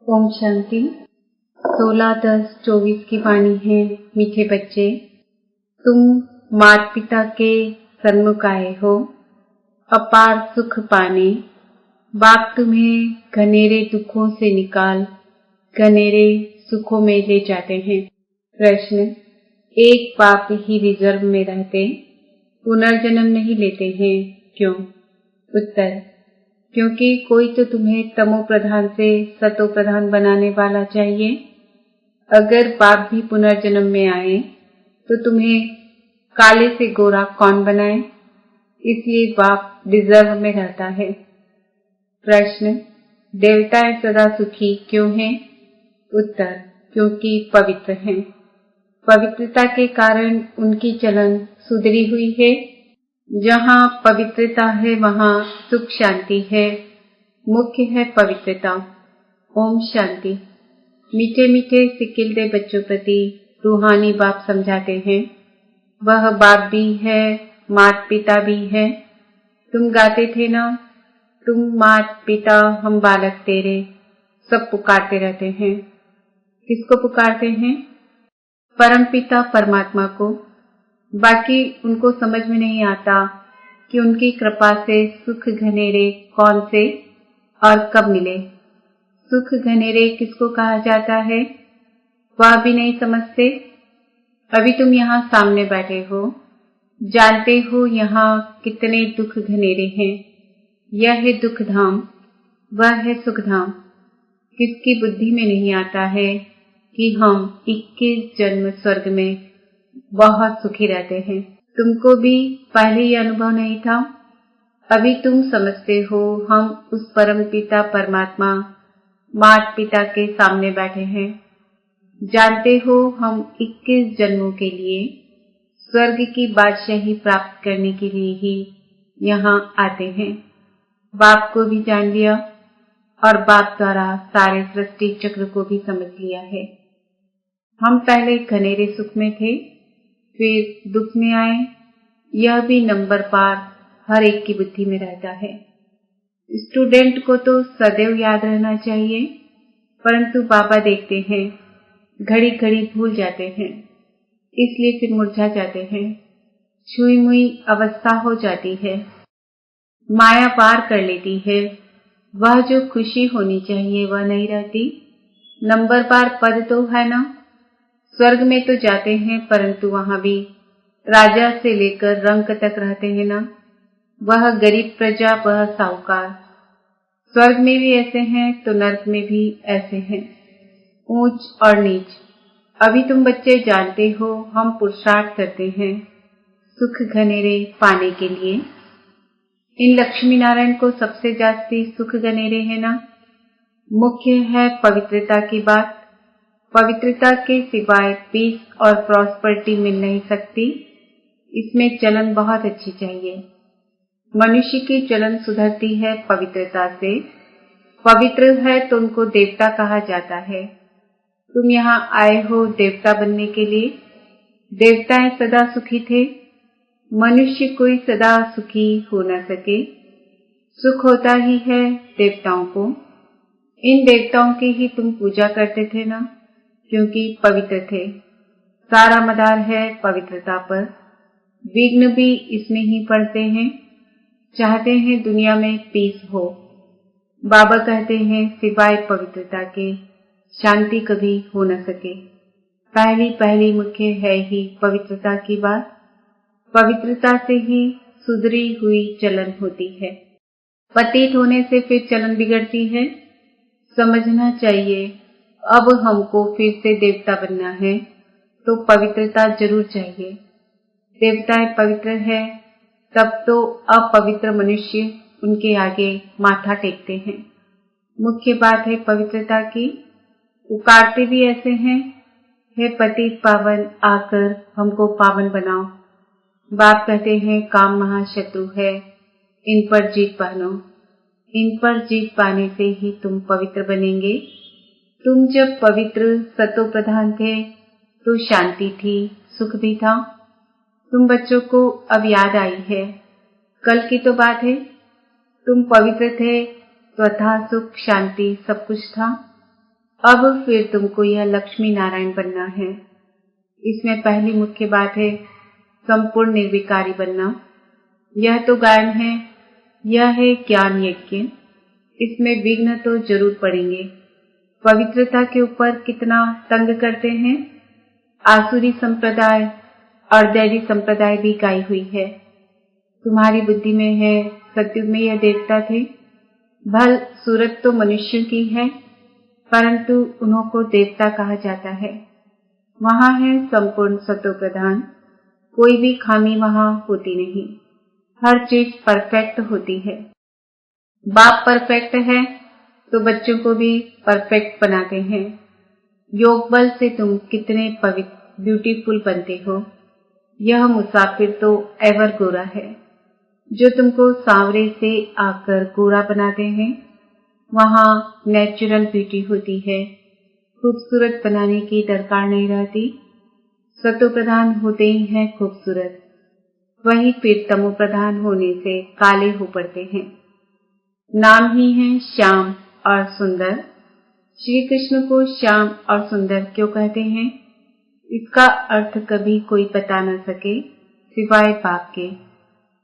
ओम शांति। 16-10-24 की वाणी है। मीठे बच्चे, तुम माता पिता के सन्मुख आए हो अपार सुख पाने। बाप तुम्हें घनेरे दुखों से निकाल घनेरे सुखों में ले जाते हैं। प्रश्न, एक बाप ही रिजर्व में रहते पुनर्जन्म नहीं लेते हैं, क्यों? उत्तर, क्योंकि कोई तो तुम्हें तमो प्रधान से सतो प्रधान बनाने वाला चाहिए। अगर बाप भी पुनर्जन्म में आए तो तुम्हें काले से गोरा कौन बनाए? इसलिए बाप रिजर्व में रहता है। प्रश्न, देवताएं सदा सुखी क्यों हैं? उत्तर, क्योंकि पवित्र हैं। पवित्रता के कारण उनकी चलन सुधरी हुई है। जहाँ पवित्रता है वहाँ सुख शांति है। मुख्य है पवित्रता। ओम शांति। मीठे मीठे सिकिलते बच्चों प्रति रूहानी बाप समझाते हैं। वह बाप भी है, माता पिता भी है। तुम गाते थे ना, तुम माता पिता हम बालक तेरे, सब पुकारते रहते हैं। किसको पुकारते हैं? परम पिता परमात्मा को। बाकी उनको समझ में नहीं आता कि उनकी कृपा से सुख घनेरे कौन से और कब मिले। सुख घनेरे किसको कहा जाता है वह भी नहीं समझते। अभी तुम यहाँ सामने बैठे हो, जानते हो यहाँ कितने दुख घनेरे हैं। यह है दुख धाम, वह है सुख धाम। किसकी बुद्धि में नहीं आता है कि हम 21 जन्म स्वर्ग में बहुत सुखी रहते हैं। तुमको भी पहले ये अनुभव नहीं था। अभी तुम समझते हो हम उस परम पिता परमात्मा माता पिता के सामने बैठे हैं। जानते हो हम 21 जन्मों के लिए स्वर्ग की बादशाही प्राप्त करने के लिए ही यहाँ आते हैं। बाप को भी जान लिया और बाप द्वारा सारे सृष्टि चक्र को भी समझ लिया है। हम पहले घनेरे सुख में थे, फिर दुख में आए। यह भी नंबर पार हर एक की बुद्धि में रहता है। स्टूडेंट को तो सदैव याद रहना चाहिए, परंतु बाबा देखते हैं घड़ी घड़ी भूल जाते हैं, इसलिए फिर मुरझा जाते हैं। छुई मुई अवस्था हो जाती है, माया पार कर लेती है। वह जो खुशी होनी चाहिए वह नहीं रहती। नंबर पार पद तो है ना। स्वर्ग में तो जाते हैं, परंतु वहां भी राजा से लेकर रंक तक रहते हैं ना। वह गरीब प्रजा, वह साहूकार। स्वर्ग में भी ऐसे हैं तो नरक में भी ऐसे हैं, ऊंच और नीच। अभी तुम बच्चे जानते हो हम पुरुषार्थ करते हैं सुख घनेरे पाने के लिए। इन लक्ष्मी नारायण को सबसे जास्ती सुख घनेरे है ना। मुख्य है पवित्रता की बात। पवित्रता के सिवाय पीस और प्रॉस्पेरिटी मिल नहीं सकती। इसमें चलन बहुत अच्छी चाहिए। मनुष्य की चलन सुधरती है पवित्रता से। पवित्र है तो उनको देवता कहा जाता है। तुम यहाँ आए हो देवता बनने के लिए। देवताएं सदा सुखी थे। मनुष्य कोई सदा सुखी हो न सके। सुख होता ही है देवताओं को। इन देवताओं की ही तुम पूजा करते थे ना, क्योंकि पवित्र थे। सारा मदार है पवित्रता पर। विघ्न भी इसमें ही पड़ते हैं। चाहते हैं दुनिया में पीस हो। बाबा कहते हैं सिवाय पवित्रता के शांति कभी हो न सके। पहली मुख्य है ही पवित्रता की बात। पवित्रता से ही सुधरी हुई चलन होती है। पतित होने से फिर चलन बिगड़ती है। समझना चाहिए अब हमको फिर से देवता बनना है तो पवित्रता जरूर चाहिए। देवताएं पवित्र है तब तो अपवित्र मनुष्य उनके आगे माथा टेकते हैं। मुख्य बात है पवित्रता की। पुकारते भी ऐसे हैं, हे पतित पावन आकर हमको पावन बनाओ। बाप कहते हैं काम महाशत्रु है, इन पर जीत पानो। इन पर जीत पाने से ही तुम पवित्र बनेंगे। तुम जब पवित्र सतो प्रधान थे तो शांति थी, सुख भी था। तुम बच्चों को अब याद आई है, कल की तो बात है। तुम पवित्र थे तो अथाह सुख शांति सब कुछ था। अब फिर तुमको यह लक्ष्मी नारायण बनना है। इसमें पहली मुख्य बात है संपूर्ण निर्विकारी बनना। यह तो गायन है, यह है ज्ञान यज्ञ। इसमें विघ्न तो जरूर पड़ेंगे। पवित्रता के ऊपर कितना तंग करते हैं। आसुरी संप्रदाय और दैवी संप्रदाय भी गाई हुई है। तुम्हारी बुद्धि में है सतयुग में यह देवता थे। भल सूरत तो मनुष्यों की है, परंतु उन्हों को देवता कहा जाता है। वहां है संपूर्ण सतो प्रधान, कोई भी खामी वहां होती नहीं, हर चीज परफेक्ट होती है। बाप परफेक्ट है तो बच्चों को भी परफेक्ट बनाते हैं। योग बल से तुम कितने पवित्र ब्यूटीफुल बनते हो। यह मुसाफिर तो एवर गोरा है। जो तुमको सांवरे से आकर गोरा बनाते हैं, वहां नेचुरल ब्यूटी होती है। खूबसूरत बनाने की दरकार नहीं रहती। सतो प्रधान होते ही हैं खूबसूरत, वही फिर तमो प्रधान होने से काले हो पड़ते हैं। नाम ही है श्याम और सुंदर। श्री कृष्ण को श्याम और सुंदर क्यों कहते हैं, इसका अर्थ कभी कोई बता न सके सिवाय बाप के।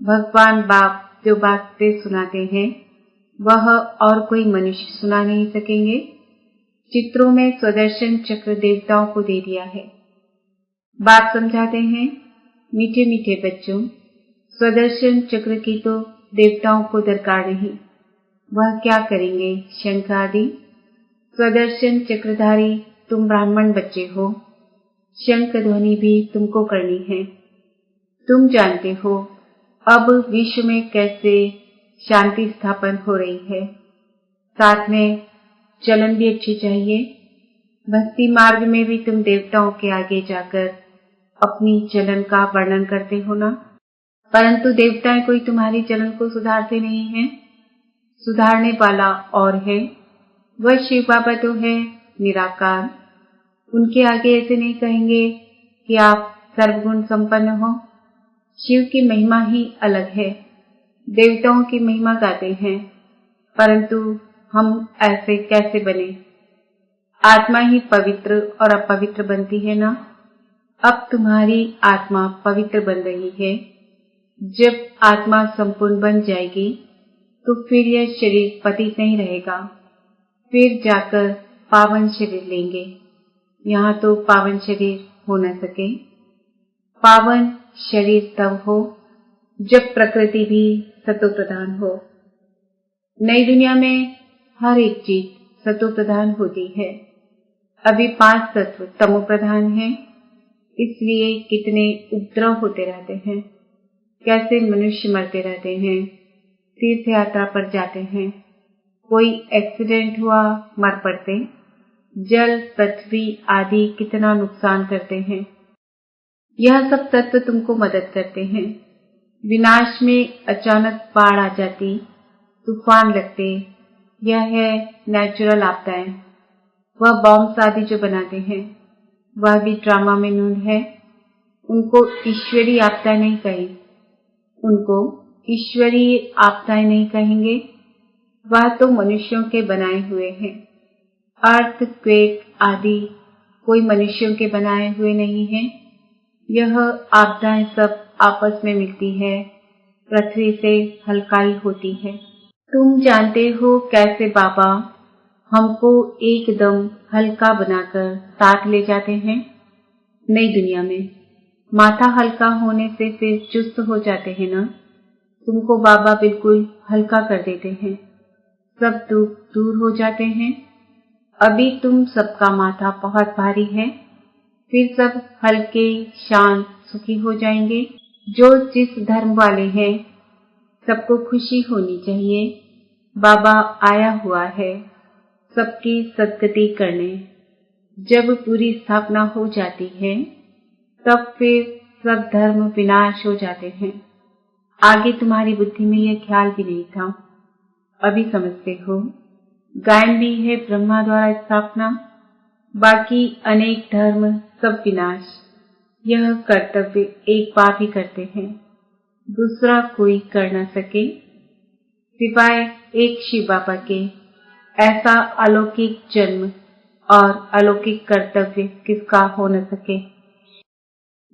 भगवान बाप जो बातें सुनाते हैं वह और कोई मनुष्य सुना नहीं सकेंगे। चित्रों में स्वदर्शन चक्र देवताओं को दे दिया है। बाप समझाते हैं, मीठे मीठे बच्चों, स्वदर्शन चक्र की तो देवताओं को दरकार नहीं। वह क्या करेंगे शंख आदि। स्वदर्शन चक्रधारी तुम ब्राह्मण बच्चे हो, शंख ध्वनि भी तुमको करनी है। तुम जानते हो अब विश्व में कैसे शांति स्थापन हो रही है। साथ में चलन भी अच्छी चाहिए। भक्ति मार्ग में भी तुम देवताओं के आगे जाकर अपनी चलन का वर्णन करते हो ना, परंतु देवताएं कोई तुम्हारी चलन को सुधारते नहीं हैं। सुधारने वाला और है, वह शिव बाबा तो है निराकार। उनके आगे ऐसे नहीं कहेंगे कि आप सर्वगुण संपन्न हो। शिव की महिमा ही अलग है। देवताओं की महिमा गाते हैं, परंतु हम ऐसे कैसे बने। आत्मा ही पवित्र और अपवित्र बनती है ना। अब तुम्हारी आत्मा पवित्र बन रही है। जब आत्मा संपूर्ण बन जाएगी तो फिर यह शरीर पतित नहीं रहेगा, फिर जाकर पावन शरीर लेंगे। यहाँ तो पावन शरीर हो न सके। पावन शरीर तब हो जब प्रकृति भी सतो प्रधान हो। नई दुनिया में हर एक चीज सतो प्रधान होती है। अभी 5 तत्व तमो प्रधान है, इसलिए कितने उपद्रव होते रहते हैं। कैसे मनुष्य मरते रहते हैं, तीर्थ यात्रा पर जाते हैं, कोई एक्सीडेंट हुआ मर पड़ते। जल पृथ्वी आदि कितना नुकसान करते हैं। यह सब तत्व तुमको मदद करते हैं। विनाश में अचानक बाढ़ आ जाती, तूफान लगते, यह है नेचुरल आपदाएं। वह बॉम्ब आदि जो बनाते हैं वह भी ड्रामा में नून है। उनको ईश्वरीय आपदाएं नहीं कही, उनको ईश्वरीय आपदाएं नहीं कहेंगे। वह तो मनुष्यों के बनाए हुए हैं। अर्थक्वेक आदि कोई मनुष्यों के बनाए हुए नहीं हैं। यह आपदाएं सब आपस में मिलती है, पृथ्वी से हल्काई होती है। तुम जानते हो कैसे बाबा हमको एकदम हल्का बनाकर साथ ले जाते हैं। नई दुनिया में माथा हल्का होने से फिर चुस्त हो जाते हैं ना। तुमको बाबा बिल्कुल हल्का कर देते हैं, सब दुख दूर हो जाते हैं। अभी तुम सबका माथा बहुत भारी है, फिर सब हल्के शांत सुखी हो जाएंगे। जो जिस धर्म वाले हैं सबको खुशी होनी चाहिए। बाबा आया हुआ है सबकी सद्गति करने। जब पूरी स्थापना हो जाती है तब फिर सब धर्म विनाश हो जाते हैं। आगे तुम्हारी बुद्धि में यह ख्याल भी नहीं था, अभी समझते हो। गायन भी है ब्रह्मा द्वारा स्थापना, बाकी अनेक धर्म सब विनाश। यह कर्तव्य एक बाप ही करते हैं, दूसरा कोई कर न सके सिवाय एक शिव बाबा के। ऐसा अलौकिक जन्म और अलौकिक कर्तव्य किसका हो न सके।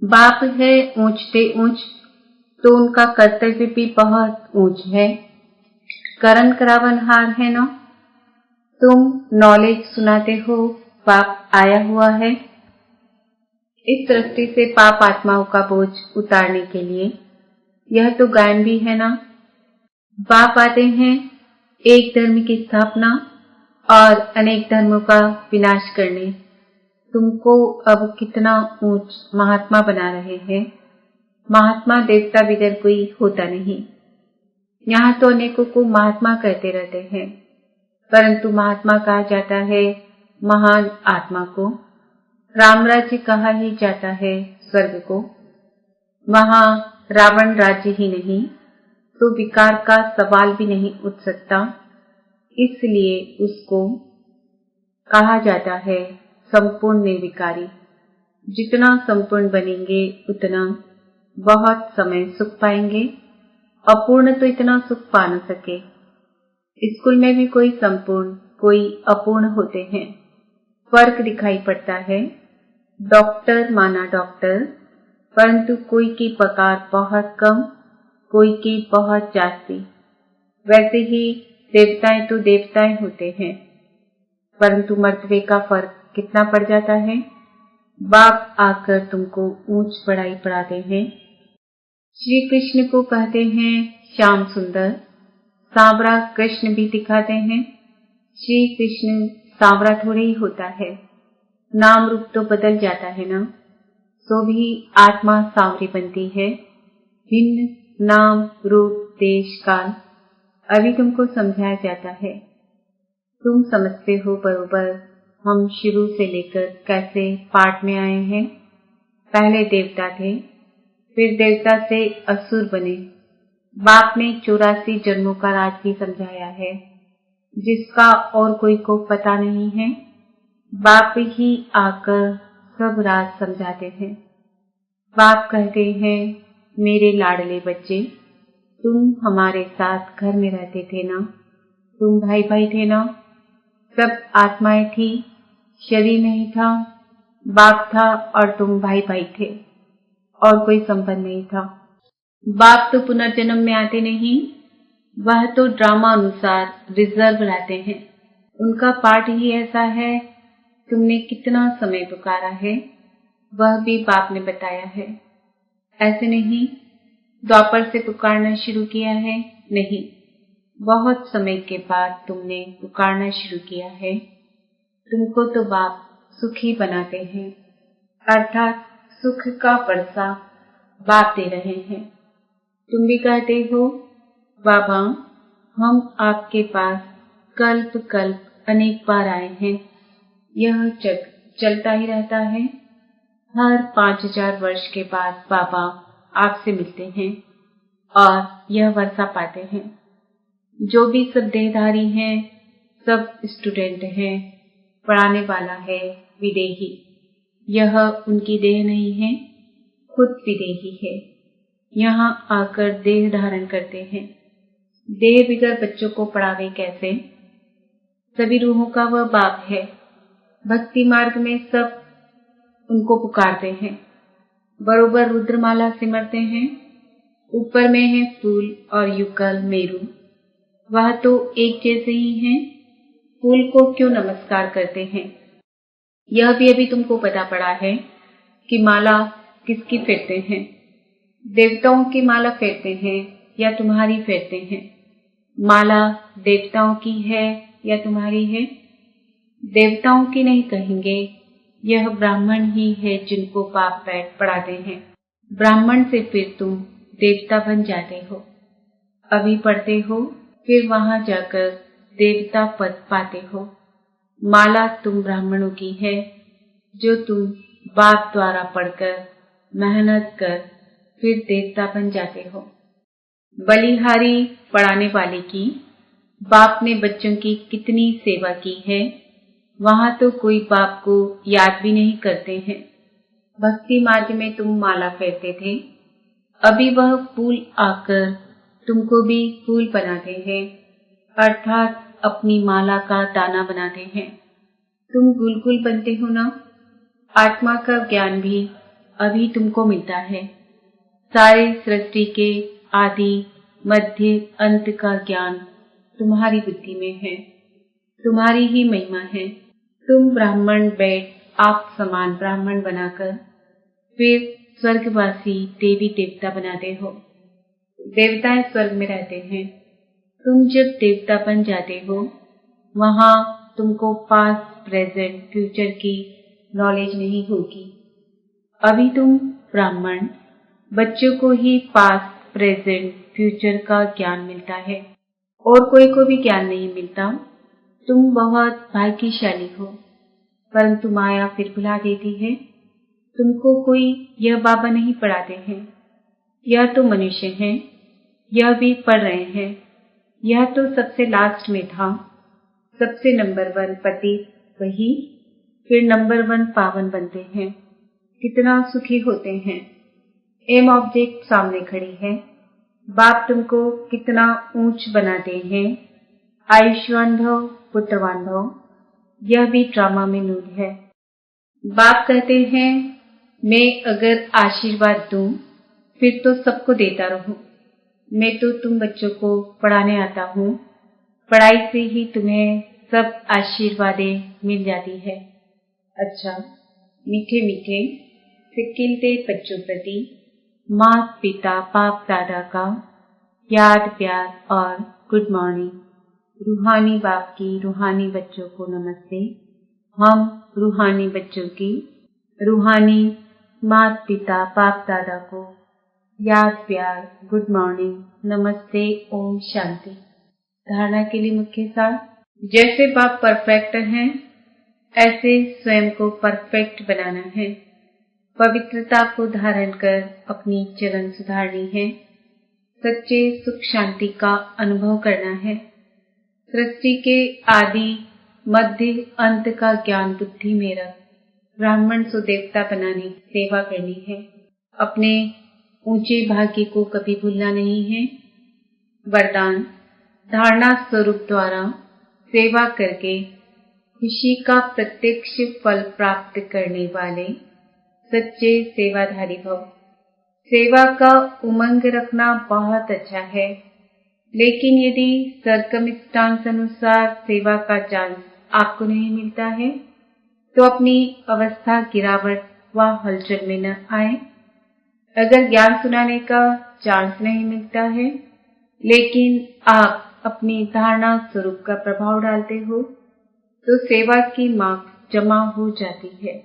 बाप है ऊंचते ऊंच, तो उनका कर्तव्य भी बहुत ऊंच है। करण करावनहार है ना, तुम नॉलेज सुनाते हो, बाप आया हुआ है इस सृष्टि से पाप आत्माओं का बोझ उतारने के लिए। यह तो गायन भी है ना। बाप आते हैं एक धर्म की स्थापना और अनेक धर्मों का विनाश करने। तुमको अब कितना ऊंच महात्मा बना रहे हैं। महात्मा देवता बगैर कोई होता नहीं। यहाँ तो अनेकों को महात्मा कहते रहते हैं, परंतु महात्मा कहा जाता है महान आत्मा को। राम राज्य कहा ही जाता है स्वर्ग को। वहाँ रावण राज्य ही नहीं तो विकार का सवाल भी नहीं उठ सकता, इसलिए उसको कहा जाता है संपूर्ण निर्विकारी। जितना संपूर्ण बनेंगे उतना बहुत समय सुख पाएंगे। अपूर्ण तो इतना सुख पा न सके। स्कूल में भी कोई संपूर्ण कोई अपूर्ण होते हैं, फर्क दिखाई पड़ता है। डॉक्टर माना डॉक्टर, परंतु कोई की पगार बहुत कम, कोई की बहुत जास्ती। वैसे ही देवताएं तो देवताएं होते हैं, परंतु मर्तबे का फर्क कितना पड़ जाता है। बाप आकर तुमको ऊंच पढ़ाई पढ़ाते हैं। श्री कृष्ण को कहते हैं श्याम सुंदर, सांवरा कृष्ण भी दिखाते हैं। श्री कृष्ण सांवरा थोड़े ही होता है, नाम रूप तो बदल जाता है ना, तो भी आत्मा सांवरी बनती है। भिन्न नाम रूप देश काल अभी तुमको समझाया जाता है। तुम समझते हो बरोबर हम शुरू से लेकर कैसे पाठ में आए हैं। पहले देवता थे, फिर देवता से असुर बने। बाप ने 84 जन्मों का राज भी समझाया है, जिसका और कोई को पता नहीं है। बाप ही आकर सब राज समझाते हैं। बाप कहते हैं मेरे लाडले बच्चे, तुम हमारे साथ घर में रहते थे ना, तुम भाई भाई थे ना, सब आत्माएं थी, शरीर नहीं था। बाप था और तुम भाई भाई थे, और कोई संबंध नहीं था। बाप तो पुनर्जन्म में आते नहीं, वह तो ड्रामा अनुसार रिजर्व रहते हैं। उनका पाठ ही ऐसा है। तुमने कितना समय पुकारा है वह भी बाप ने बताया है। ऐसे नहीं द्वापर से पुकारना शुरू किया है, नहीं, बहुत समय के बाद तुमने पुकारना शुरू किया है। तुमको तो बाप सुखी बनाते हैं, अर्थात सुख का वर्षा बाप दे रहे हैं। तुम भी कहते हो बाबा हम आपके पास कल्प कल्प अनेक बार आए हैं। यह जग चलता ही रहता है। हर 5000 वर्ष के बाद बाबा आपसे मिलते हैं और यह वर्षा पाते हैं। जो भी सब देहधारी हैं, सब स्टूडेंट हैं, पढ़ाने वाला है विदेही। यह उनकी देह नहीं है, खुद विदेही है। यहाँ आकर देह धारण करते हैं। देह बिगर बच्चों को पढ़ावे कैसे। सभी रूहों का वह बाप है। भक्ति मार्ग में सब उनको पुकारते हैं, बरोबर रुद्रमाला सिमरते हैं। ऊपर में है फूल और युगल मेरू, वह तो एक जैसे ही हैं। फूल को क्यों नमस्कार करते हैं, यह भी अभी तुमको पता पड़ा है कि माला किसकी फेरते हैं। देवताओं की माला फेरते हैं या तुम्हारी फेरते हैं। माला देवताओं की है या तुम्हारी है। देवताओं की नहीं कहेंगे, यह ब्राह्मण ही है जिनको बाप बैठ पढ़ाते हैं। ब्राह्मण से फिर तुम देवता बन जाते हो। अभी पढ़ते हो, फिर वहां जाकर देवता पद पाते हो। माला तुम ब्राह्मणों की है, जो तुम बाप द्वारा पढ़कर मेहनत कर फिर देवता बन जाते हो। बलिहारी पढ़ाने वाले की, बाप ने बच्चों की कितनी सेवा की है। वहां तो कोई बाप को याद भी नहीं करते हैं। भक्ति मार्ग में तुम माला फेरते थे, अभी वह फूल आकर तुमको भी फूल बनाते हैं, अर्थात अपनी माला का दाना बनाते हैं। तुम गुलगुल बनते हो ना, आत्मा का ज्ञान भी अभी तुमको मिलता है। सारे सृष्टि के आदि मध्य अंत का ज्ञान तुम्हारी बुद्धि में है, तुम्हारी ही महिमा है। तुम ब्राह्मण बैठ आप समान ब्राह्मण बनाकर फिर स्वर्गवासी देवी देवता बनाते हो। देवताएं स्वर्ग में रहते हैं। तुम जब देवता बन जाते हो, वहां तुमको पास्ट प्रेजेंट फ्यूचर की नॉलेज नहीं होगी। अभी तुम ब्राह्मण बच्चों को ही पास्ट प्रेजेंट फ्यूचर का ज्ञान मिलता है और कोई को भी ज्ञान नहीं मिलता। तुम बहुत भाग्यशाली हो, परंतु माया फिर भुला देती है। तुमको कोई यह बाबा नहीं पढ़ाते हैं, यह तो मनुष्य हैं, यह भी पढ़ रहे हैं। यह तो सबसे लास्ट में था। सबसे नंबर 1 पति वही, फिर नंबर 1 पावन बनते हैं। कितना सुखी होते हैं। एम ऑब्जेक्ट सामने खड़ी है। बाप तुमको कितना ऊंच बनाते हैं। आयुष्मान भव पुत्रवान भव। यह भी ड्रामा में नूर है। बाप कहते हैं मैं अगर आशीर्वाद दूं फिर तो सबको देता रहूं। मैं तो तुम बच्चों को पढ़ाने आता हूँ। पढ़ाई से ही तुम्हें सब आशीर्वादें मिल जाती है। अच्छा, मीठे मीठे सिक्किलते बच्चों प्रति माता पिता बाप दादा का याद प्यार और गुड मॉर्निंग। रूहानी बाप की रूहानी बच्चों को नमस्ते। हम रूहानी बच्चों की रूहानी माता पिता बाप दादा को याद प्यार गुड मॉर्निंग नमस्ते ओम शांति। धारणा के लिए मुख्य सार। जैसे बाप परफेक्ट हैं, ऐसे स्वयं को परफेक्ट बनाना है। पवित्रता को धारण कर अपनी चलन सुधारनी है। सच्चे सुख शांति का अनुभव करना है। सृष्टि के आदि मध्य अंत का ज्ञान बुद्धि में रख ब्राह्मण सो देवता बनाने की सेवा करनी है। अपने ऊंचे भाग्य को कभी भूलना नहीं है। वरदान। धारणा स्वरूप द्वारा सेवा करके खुशी का प्रत्यक्ष फल प्राप्त करने वाले सच्चे सेवाधारी भव। सेवा का उमंग रखना बहुत अच्छा है, लेकिन यदि सर्कमस्टांस अनुसार सेवा का चांस आपको नहीं मिलता है तो अपनी अवस्था गिरावट व हलचल में न आए। अगर ज्ञान सुनाने का चांस नहीं मिलता है, लेकिन आप अपनी धारणा स्वरूप का प्रभाव डालते हो, तो सेवा की मार्क्स जमा हो जाती है।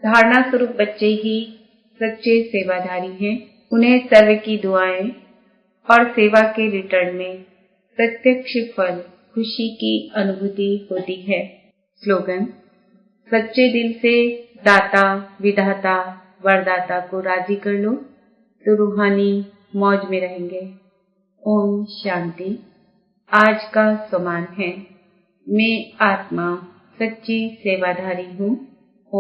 धारणा स्वरूप बच्चे ही सच्चे सेवाधारी हैं। उन्हें सर्व की दुआएं और सेवा के रिटर्न में प्रत्यक्ष फल खुशी की अनुभूति होती है। स्लोगन। सच्चे दिल से दाता विधाता वरदाता को राजी कर लो तो रूहानी मौज में रहेंगे। ओम शांति। आज का सम्मान है। मैं आत्मा सच्ची सेवाधारी हूँ।